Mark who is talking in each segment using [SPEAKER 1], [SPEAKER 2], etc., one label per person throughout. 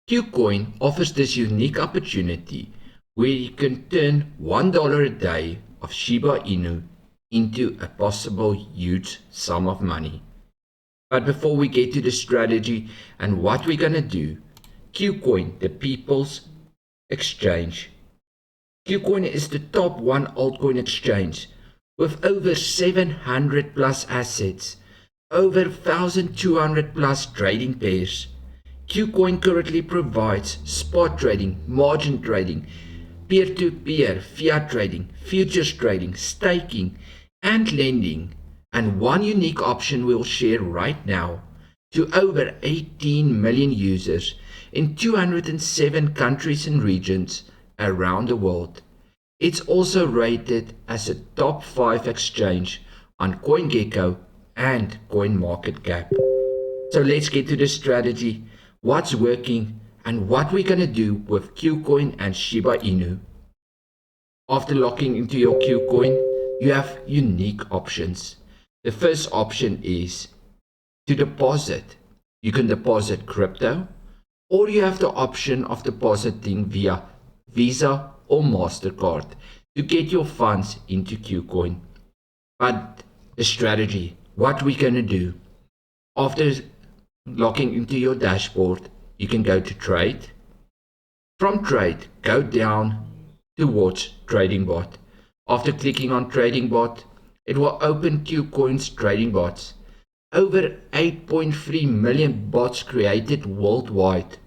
[SPEAKER 1] Kucoin offers this unique opportunity where you can turn $1 a day of Shiba Inu into a possible huge sum of money. But before we get to the strategy and what we're going to do, Kucoin, the people's exchange. Kucoin is the top one altcoin exchange with over 700 plus assets, over 1,200 plus trading pairs. Kucoin currently provides spot trading, margin trading, peer-to-peer, fiat trading, futures trading, staking, and lending. And one unique option we'll share right now to over 18 million users in 207 countries and regions around the world. It's also rated as a top 5 exchange on CoinGecko and CoinMarketCap. So let's get to the strategy, what's working, and what we're going to do with Kucoin and Shiba Inu. After locking into your Kucoin, you have unique options. The first option is to deposit. You can deposit crypto, or you have the option of depositing via Visa or MasterCard to get your funds into Kucoin. But the strategy, what we're going to do, after logging into your dashboard, you can go to trade. From trade, go down towards trading bot. After clicking on trading bot, it will open Kucoin's trading bots. Over 8.3 million bots created worldwide.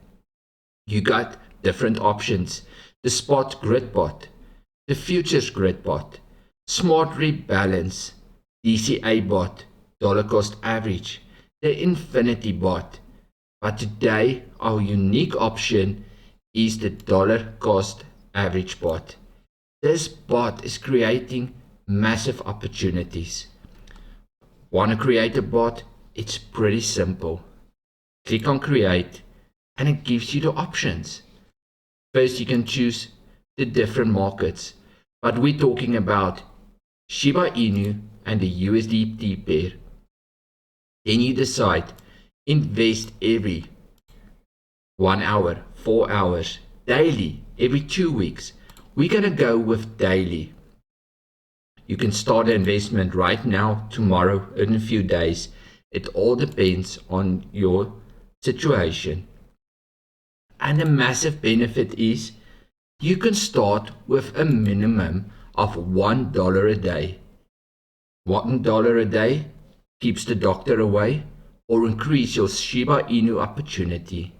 [SPEAKER 1] You got different options. The spot grid bot, the futures grid bot, smart rebalance, DCA bot, dollar cost average, the infinity bot. But today our unique option is the dollar cost average bot. This bot is creating massive opportunities. Want to create a bot? It's pretty simple. Click on create and it gives you the options. First you can choose the different markets, but we're talking about Shiba Inu and the USDT pair. Then you decide, invest every 1 hour, 4 hours, daily, every 2 weeks. We're going to go with daily. You can start the investment right now, tomorrow, in a few days. It all depends on your situation. And the massive benefit is you can start with a minimum of $1 a day. $1 a day keeps the doctor away or increase your Shiba Inu opportunity.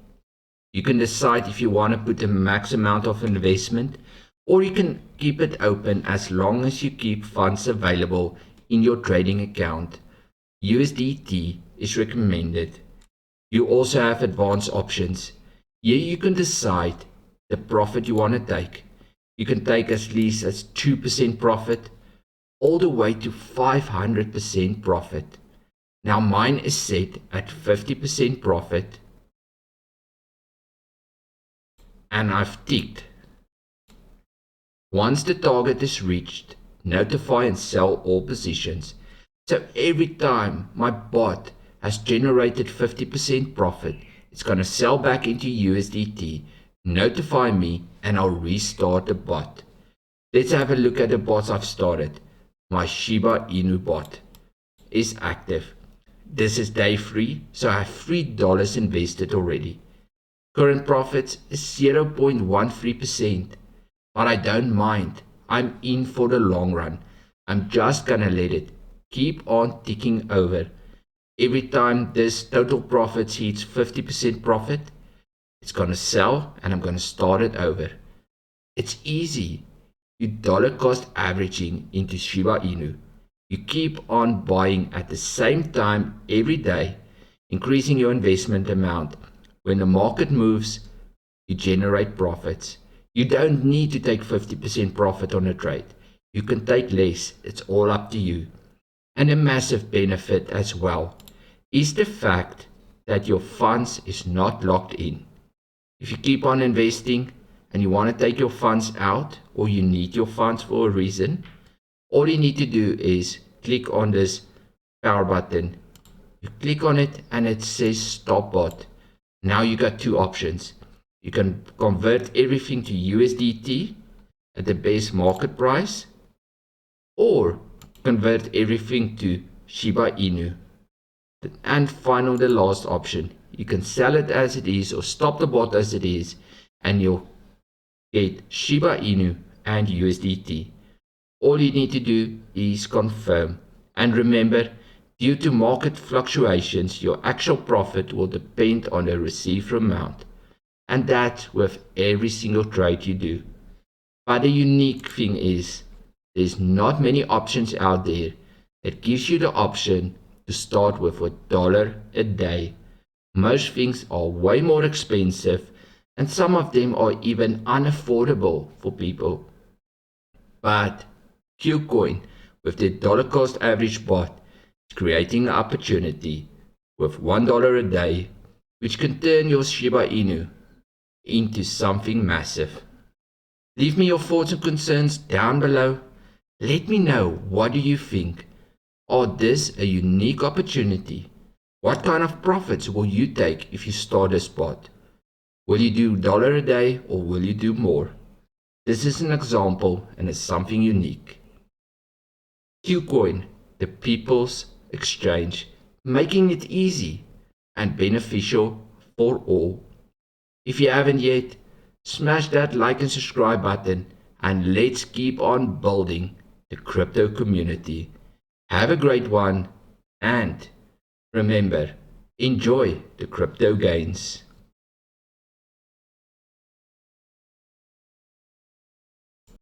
[SPEAKER 1] You can decide if you want to put a max amount of investment, or you can keep it open as long as you keep funds available in your trading account. USDT is recommended. You also have advanced options. Here you can decide the profit you want to take. You can take as least as 2% profit all the way to 500% profit. Now mine is set at 50% profit and I've ticked. Once the target is reached, notify and sell all positions. So every time my bot has generated 50% profit, it's going to sell back into USDT, notify me, and I'll restart the bot. Let's have a look at the bots I've started. My Shiba Inu bot is active. This is day 3, so I have $3 invested already. Current profits is 0.13%, but I don't mind. I'm in for the long run. I'm just gonna let it keep on ticking over. Every time this total profit hits 50% profit, it's gonna sell and I'm gonna start it over. It's easy. You dollar cost averaging into Shiba Inu. You keep on buying at the same time every day, increasing your investment amount. When the market moves, you generate profits. You don't need to take 50% profit on a trade. You can take less. It's all up to you. And a massive benefit as well is the fact that your funds is not locked in. If you keep on investing and you want to take your funds out, or you need your funds for a reason, all you need to do is click on this power button. You click on it and it says stop bot. Now you got two options. You can convert everything to USDT at the best market price, or convert everything to Shiba Inu. And finally, the last option, you can sell it as it is or stop the bot as it is, and you'll get Shiba Inu and USDT. All you need to do is confirm. And remember, due to market fluctuations, your actual profit will depend on the received amount. And that with every single trade you do. But the unique thing is, there's not many options out there that gives you the option to start with $1 a day. Most things are way more expensive, and some of them are even unaffordable for people. But Kucoin, with their dollar cost average bot, is creating an opportunity with $1 a day, which can turn your Shiba Inu into something massive. Leave me your thoughts and concerns down below. Let me know, what do you think? Are this a unique opportunity? What kind of profits will you take if you start a spot? Will you do $1 a day or will you do more? This is an example and it's something unique. Kucoin, the people's exchange, making it easy and beneficial for all. If you haven't yet, smash that like and subscribe button, and let's keep on building the crypto community. Have a great one, and remember, enjoy the crypto gains.